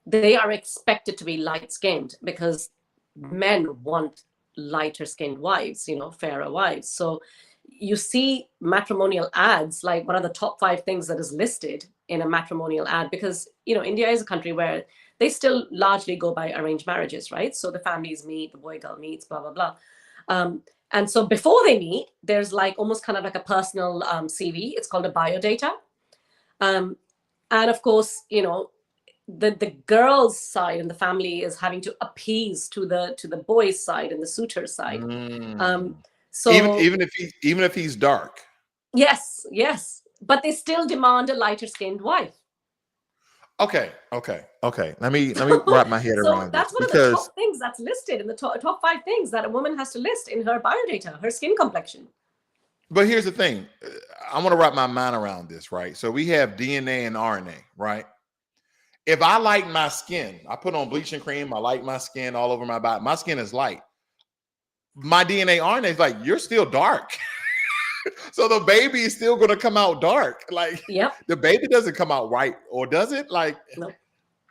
they are expected to be light skinned, because men want lighter skinned wives, fairer wives. So you see matrimonial ads, like one of the top 5 things that is listed in a matrimonial ad, because India is a country where they still largely go by arranged marriages, right? So the families meet, the boy girl meets, blah blah blah. And so before they meet, there's like almost kind of like a personal CV. It's called a biodata. And of course, the girl's side and the family is having to appease to the boy's side and the suitor's side. So even if he's dark. Yes, but they still demand a lighter skinned wife. Okay. Let me wrap my head around that's this, one of the top things that's listed in the top 5 things that a woman has to list in her biodata, her skin complexion. But here's the thing, I want to wrap my mind around this, right? So we have DNA and RNA, right? If I like my skin, I put on bleaching cream, I like my skin all over my body, my skin is light. My DNA RNA is like, you're still dark. So the baby is still going to come out dark. Like, the baby doesn't come out white, or does it? Like, no,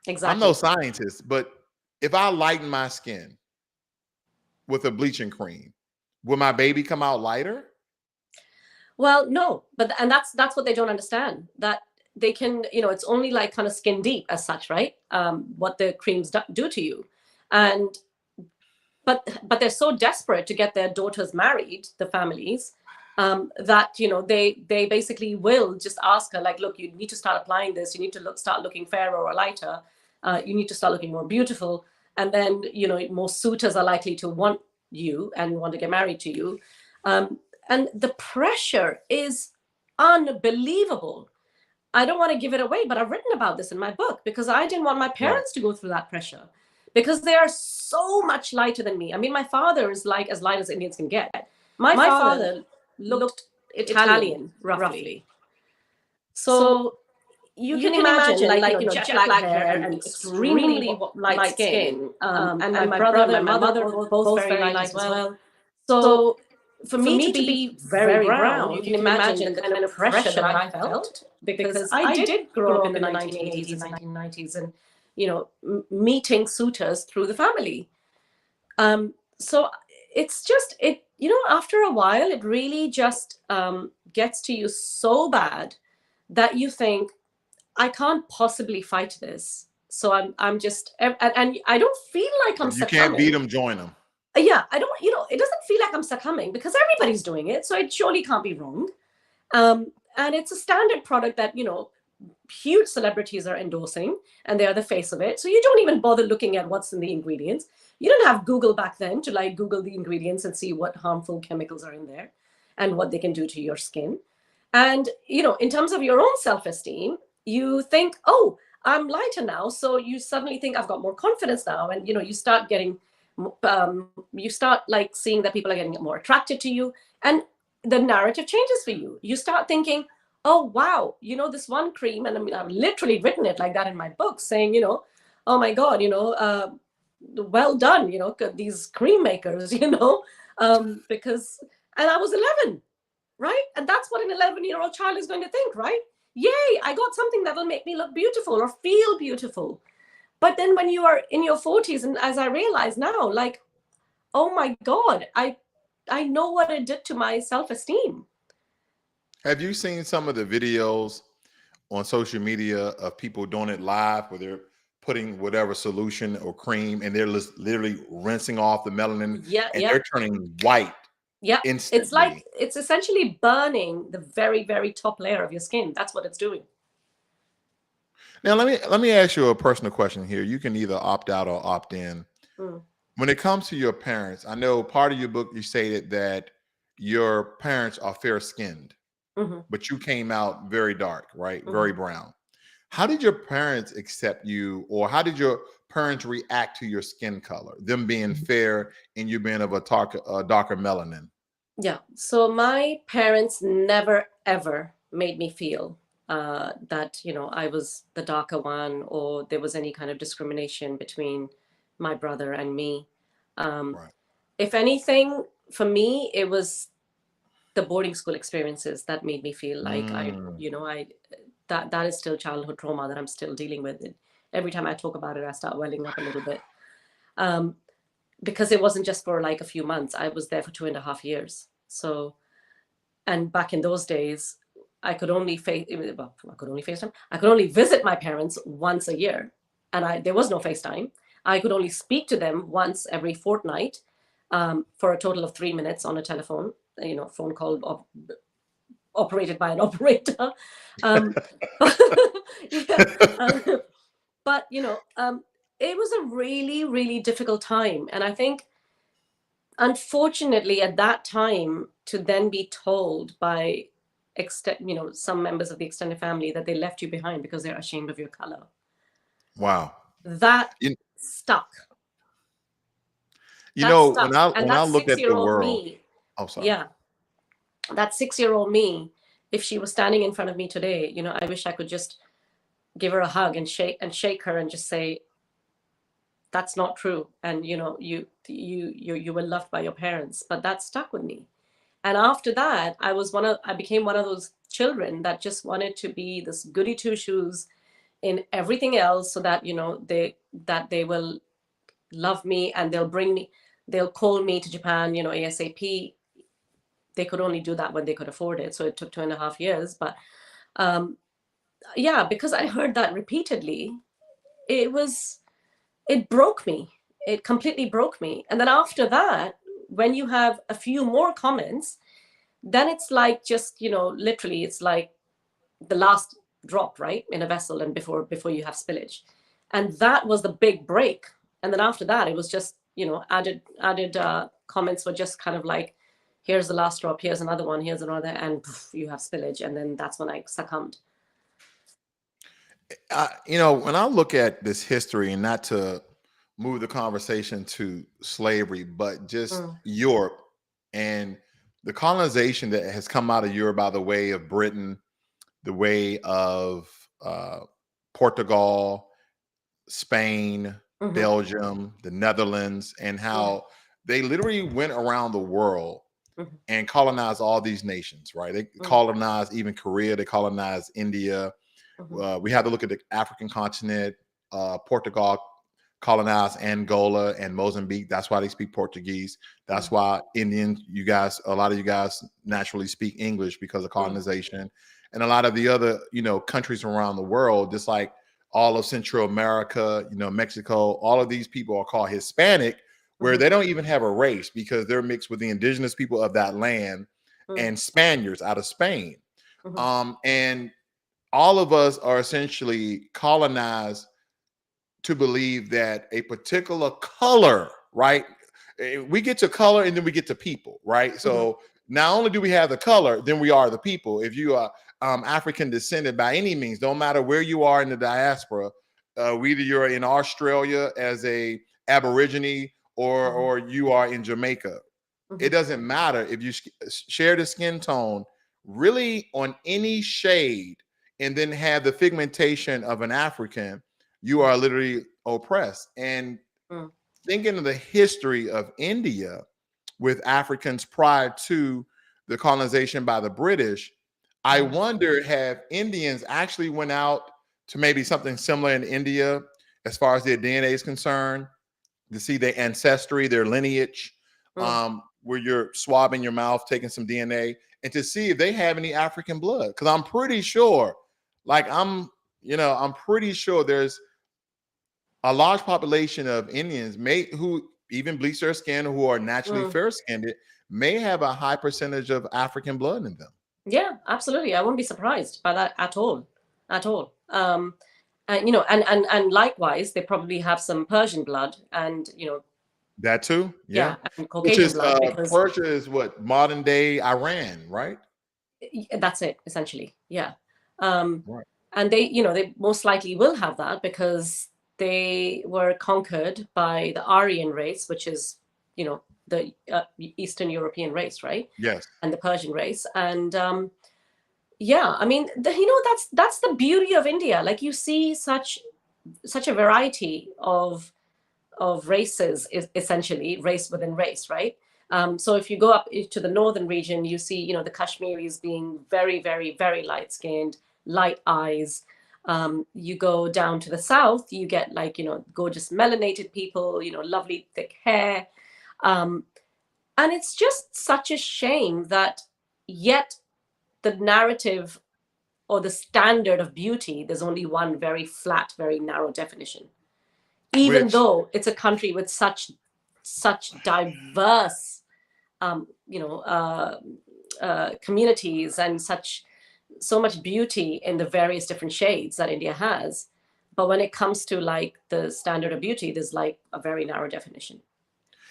exactly. I'm no scientist, but if I lighten my skin with a bleaching cream, will my baby come out lighter? Well, no, and that's what they don't understand, that they can, it's only like kind of skin deep as such, right? What the creams do to you. And but they're so desperate to get their daughters married, the families, that they basically will just ask her, like, look, you need to start applying this, you need to start looking fairer or lighter, you need to start looking more beautiful, and then more suitors are likely to want you and want to get married to you. And the pressure is unbelievable. I don't want to give it away, but I've written about this in my book, because I didn't want my parents to go through that pressure, because they are so much lighter than me. I mean, my father is like as light as Indians can get. My father looked Italian, roughly. So you can imagine, like, jet black hair and extremely light skin. And my brother and my mother were both very light as well. So for me to be very brown, you can imagine the kind of pressure that I felt, because I did grow up in the 1980s and 1990s, and meeting suitors through the family. So it's just, after a while, it really just gets to you so bad that you think, I can't possibly fight this. So I'm just, and I don't feel like I'm succumbing. You can't beat them, join them. Yeah, I don't, it doesn't feel like I'm succumbing, because everybody's doing it, so it surely can't be wrong. And it's a standard product that, huge celebrities are endorsing, and they are the face of it. So you don't even bother looking at what's in the ingredients. You don't have Google back then to like Google the ingredients and see what harmful chemicals are in there and what they can do to your skin. And, in terms of your own self-esteem, you think, oh, I'm lighter now. So you suddenly think, I've got more confidence now. And, you start getting, you start like seeing that people are getting more attracted to you. And the narrative changes for you. You start thinking, oh, wow, this one cream. And I mean, I've literally written it like that in my book, saying, oh my God, well done, these cream makers, because, and I was 11, right? And that's what an 11-year-old child is going to think, right? Yay, I got something that will make me look beautiful or feel beautiful. But then when you are in your 40s, and as I realize now, like, oh my God, I know what it did to my self-esteem. Have you seen some of the videos on social media of people doing it live where they're putting whatever solution or cream and they're literally rinsing off the melanin Yeah, and yeah, they're turning white yeah. It's like instantly? it's essentially burning the very, very top layer of your skin. That's what it's doing. Now let me ask you a personal question here. You can either opt out or opt in. Mm, When it comes to your parents, I know part of your book you stated that your parents are fair skinned, hmm but you came out very dark, right? hmm Very brown. How did your parents accept you, or how did your parents react to your skin color, them being fair and you being of a darker melanin? Yeah. So my parents never ever made me feel that I was the darker one, or there was any kind of discrimination between my brother and me. Um, Right. if anything, for me, it was the boarding school experiences that made me feel like Mm, I that is still childhood trauma that I'm still dealing with. Every time I talk about it, I start welling up a little bit. Um, because it wasn't just for like a few months. I was there for 2.5 years. So, and back in those days, I could only face, well, I could only FaceTime. I could only visit my parents once a year, and there was no FaceTime. I could only speak to them once every fortnight, for a total of 3 minutes on a telephone. Phone call operated by an operator. Um, yeah, um, but it was a really, really difficult time, and I think, unfortunately, at that time, to then be told by some members of the extended family that they left you behind because they're ashamed of your color, wow. that You, stuck. you That know, stuck. And when I that look at six the year old world, me, oh sorry. yeah, that 6 year old me, if she was standing in front of me today, I wish I could just give her a hug and shake her and just say, that's not true. And you were loved by your parents. But that stuck with me. And after that, I became one of those children that just wanted to be this goody two shoes in everything else, so that they will love me, and they'll call me to Japan, ASAP. They could only do that when they could afford it, so it took 2.5 years. But um, yeah, because I heard that repeatedly, it was it broke me. It completely broke me. And then after that, when you have a few more comments, then it's like, just literally, it's like the last drop, right, in a vessel, and before you have spillage. And that was the big break. And then after that, it was just added comments were just kind of like, here's the last drop, here's another one, here's another, and poof, you have spillage. And then that's when I succumbed. When I look at this history, and not to move the conversation to slavery, but just Mm, Europe and the colonization that has come out of Europe by the way of Britain, the way of uh, Portugal, Spain, mhm, Belgium, the Netherlands, and mm, how they literally went around the world mhm, and colonized all these nations, right? They mhm, colonized even Korea, they colonized India. mhm, We had to look at the African continent. Portugal colonized Angola and Mozambique. That's why they speak Portuguese. That's mm, why Indian, a lot of you guys naturally speak English because of mm, colonization. And a lot of the other, countries around the world, just like all of Central America, Mexico, all of these people are called Hispanic, where mhm, they don't even have a race because they're mixed with the indigenous people of that land mm, and Spaniards out of Spain. mhm, And all of us are essentially colonized to believe that a particular color, right? We get to color and then we get to people, right? mhm, So not only do we have the color, then we are the people. If you are African descended by any means, don't matter where you are in the diaspora, whether you're in Australia as a Aborigine or mhm, you are in Jamaica, it mhm, doesn't matter if you share the skin tone really on any shade and then have the pigmentation of an African, you mhm, are literally oppressed. And mm, thinking of the history of India with Africans prior to the colonization by the British, I mhm, wonder, have Indians actually went out to maybe something similar in India as far as their DNA is concerned, to see their ancestry, their lineage, mm, where you're swabbing your mouth, taking some DNA. and to see if they have any African blood. Because I'm pretty sure, like I'm pretty sure there's a large population of Indians who even bleach their skin, who are naturally fair skinned, may have a high percentage of African blood in them. Yeah, absolutely. I wouldn't be surprised by that at all, at all. And you know, and likewise, they probably have some Persian blood, and you know, that too, yeah, and which Caucasian is blood, because Persia is what, modern day Iran, right? that's it essentially. Yeah, Right. and they most likely will have that because they were conquered by the Aryan race, which is the Eastern European race, right? Yes. And the Persian race, and yeah, I mean, that's the beauty of India. Like, you see such a variety of races, is essentially race within race, right? So if you go up to the northern region, you see, the Kashmiris being very, very, very light skinned, light eyes. You go down to the south, you get like, gorgeous melanated people, lovely thick hair. And it's just such a shame that yet the narrative or the standard of beauty, there's only one very flat, very narrow definition. Even though it's a country with such diverse, communities, and so much beauty in the various different shades that India has. But when it comes to like the standard of beauty, there's like a very narrow definition.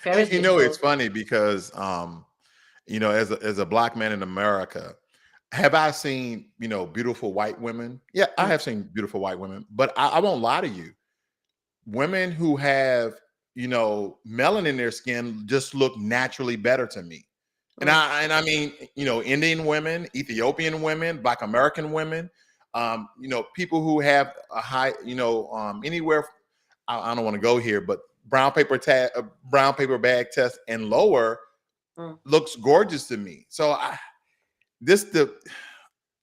It's funny because, as a Black man in America, have I seen, beautiful white women? Yeah, I have seen beautiful white women, but I won't lie to you. Women who have, melanin in their skin just look naturally better to me. And I mean, Indian women, Ethiopian women, Black American women, people who have a high, anywhere, I don't want to go here, but brown paper bag test and lower looks gorgeous to me. So I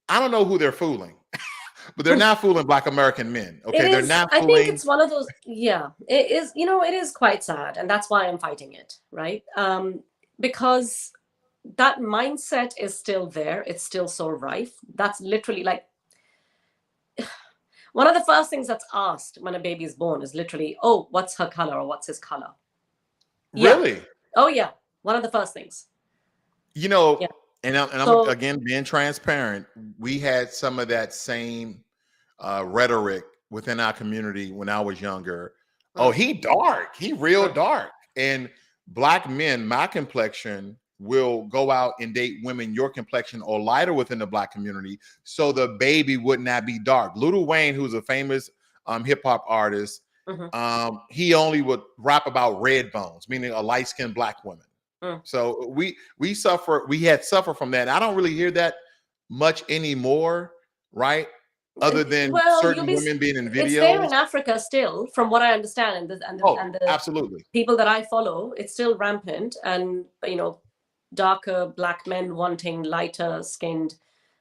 don't know who they're fooling, but they're not fooling Black American men. Okay, they're not fooling. I think it's one of those. Yeah, it is. It is quite sad, and that's why I'm fighting it, right? Because that mindset is still there. It's still so rife. That's literally like one of the first things that's asked when a baby is born is literally, "Oh, what's her color or what's his color?" Really? Yeah. Oh yeah, one of the first things. Yeah. And I'm again being transparent. We had some of that same rhetoric within our community when I was younger. Oh, he dark. He real dark. And Black men, my complexion, will go out and date women your complexion or lighter within the Black community, so the baby would not be dark. Lil Wayne, who's a famous hip hop artist, he only would rap about red bones, meaning a light skinned Black woman. So we had suffered from that. I don't really hear that much anymore, right? Other than certain women being in videos. It's there in Africa still, from what I understand, and the absolutely people that I follow, it's still rampant. And darker Black men wanting lighter skinned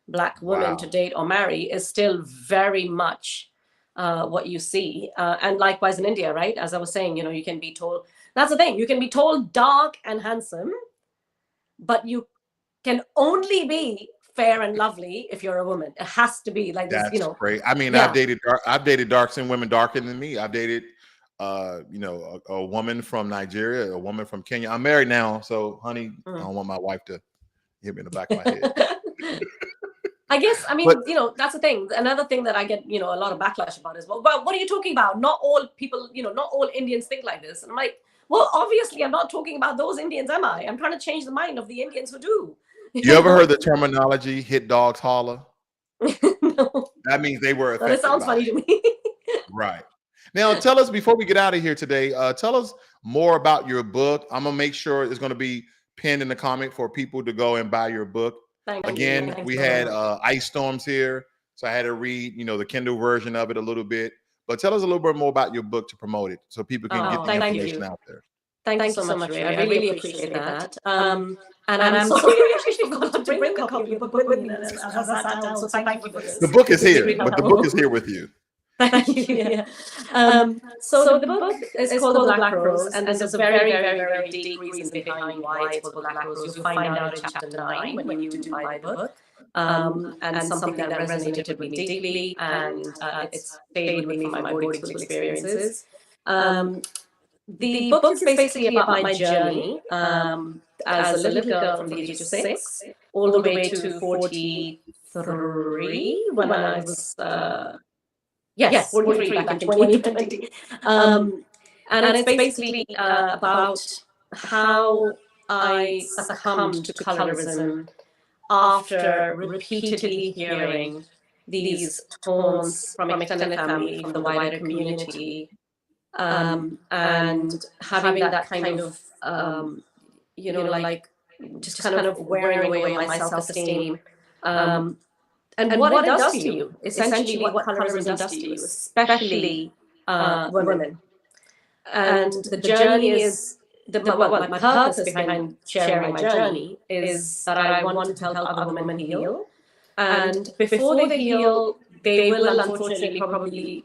Black women to date or marry is still very much what you see. And likewise in India, right? As I was saying, you can be told. That's the thing. You can be told dark and handsome, but you can only be fair and lovely if you're a woman. It has to be like this. That's great. I mean, I've dated dark-skinned women darker than me. I've dated, a woman from Nigeria, a woman from Kenya. I'm married now, so honey, I don't want my wife to hit me in the back of my head. I guess, I mean, that's the thing. Another thing that I get, a lot of backlash about is, well, what are you talking about? Not all people, not all Indians think like this. And I'm like, well, obviously, I'm not talking about those Indians, am I? I'm trying to change the mind of the Indians who do. You ever heard the terminology "hit dogs holler"? No. That means they were affected. That sounds funny to me. Right. Now, tell us, before we get out of here today, tell us more about your book. I'm going to make sure it's going to be pinned in the comment for people to go and buy your book. Again, we had ice storms here, so I had to read, the Kindle version of it a little bit. But tell us a little bit more about your book to promote it, so people can get the information out there. Thank you so much, Ray. I really appreciate that. And I'm sorry, I actually forgot to bring a copy of the book with me. So thank you for this. The book is here, but the book is here with you. Thank you. Yeah. So the book is called The Black Rose, and there's a very, very, very deep reason behind why it's called The Black Rose. You'll find out in chapter 9 when you do buy the book, and something that resonated with me deeply, and it's stayed with me from my boarding school experiences. The book is basically about my journey as a little girl from the age of 6 all the way to 43 when I was. Yes, 43 back in 2020. And it's basically about how I succumbed to colorism after repeatedly hearing these taunts from extended family, from the wider community, and having that kind of, like just kind of wearing away on my self-esteem. And what it does to you, essentially what colorism does to you, especially women. And the journey is, my purpose behind sharing my journey is that I want to help other women heal. And before they heal, they will unfortunately probably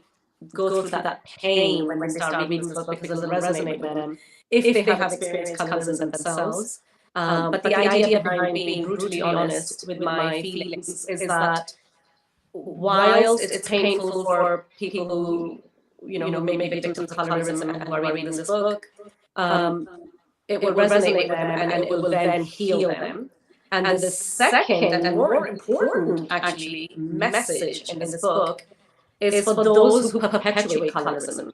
go through that pain when they start reading this book because it'll resonate with them if they have experienced colorism themselves. But the idea behind being brutally honest with my feelings is that whilst it's painful for people who, may be victims of colorism and who are reading this book, it will resonate with them and it will then heal them. And the second and more important, actually, message in this book is for those who perpetuate colorism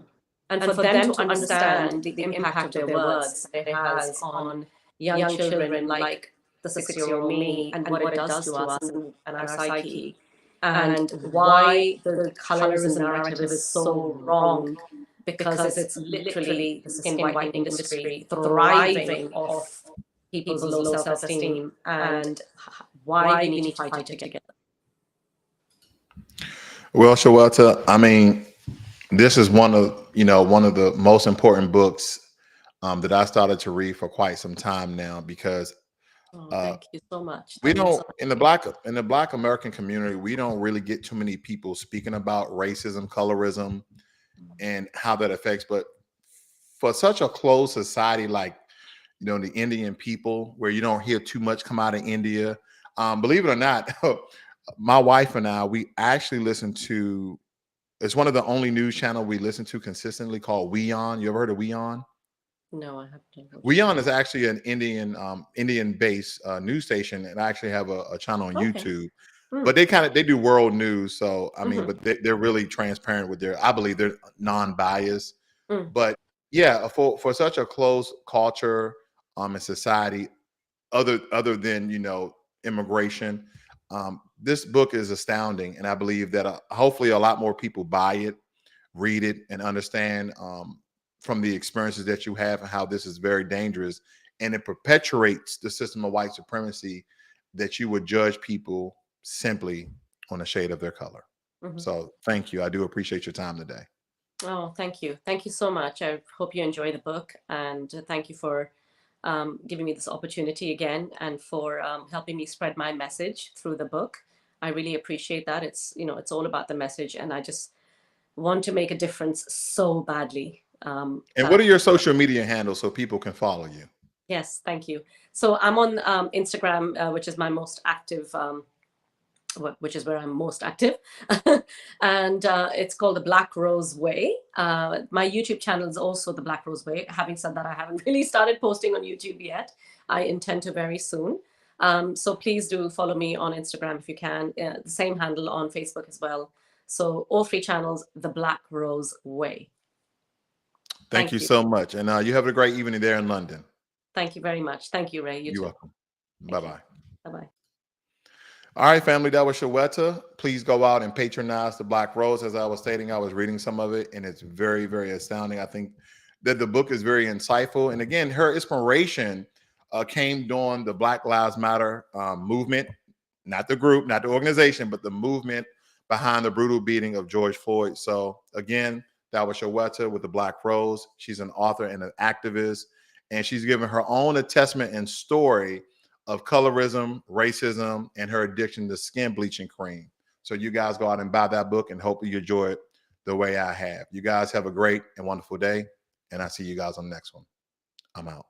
and for them to understand the impact of their words that it has on young children like the 6-year-old me and what it does to us and our psyche, and why the colorism narrative is so wrong, because it's literally the skin whitening industry thriving off people's low self-esteem, and why we need to fight it together. Well, Shweta, I mean, this is one of the most important books that I started to read for quite some time now, because thank you so much. We don't in the black American community, we don't really get too many people speaking about racism, colorism, and how that affects. But for such a closed society like the Indian people, where you don't hear too much come out of India, believe it or not, my wife and I, we actually listen to. It's one of the only news channel we listen to consistently, called WeOn. You ever heard of WeOn? No, I haven't. WeOn is actually an Indian-based news station, and I actually have a channel on YouTube. But they do world news, so I mean, but they're really transparent with I believe they're non-biased. But yeah, for such a closed culture and society, other than immigration, this book is astounding, and I believe that hopefully a lot more people buy it, read it, and understand from the experiences that you have and how this is very dangerous, and it perpetuates the system of white supremacy that you would judge people simply on the shade of their color. So thank you. I do appreciate your time today. Oh, thank you. Thank you so much. I hope you enjoy the book, and thank you for giving me this opportunity again, and for helping me spread my message through the book. I really appreciate that. It's all about the message, and I just want to make a difference so badly. And what are your social media handles so people can follow you? Yes, thank you. So I'm on Instagram, which is my most active, which is where I'm most active. And it's called The Black Rose Way. My YouTube channel is also The Black Rose Way. Having said that, I haven't really started posting on YouTube yet. I intend to very soon. So please do follow me on Instagram if you can. The same handle on Facebook as well. So all 3 channels, The Black Rose Way. Thank you so much. And you have a great evening there in London. Thank you very much. Thank you, Ray. You're welcome. Bye-bye. Bye-bye. All right, family, that was Shweta. Please go out and patronize The Black Rose. As I was stating, I was reading some of it, and it's very, very astounding. I think that the book is very insightful. And again, her inspiration came during the Black Lives Matter movement, not the group, not the organization, but the movement behind the brutal beating of George Floyd. So again, that was Shweta with The Black Rose. She's an author and an activist, and she's given her own attestment and story of colorism, racism, and her addiction to skin bleaching cream. So you guys go out and buy that book, and hope you enjoy it. the way I have. You guys have a great and wonderful day, and I see you guys on the next one. I'm out.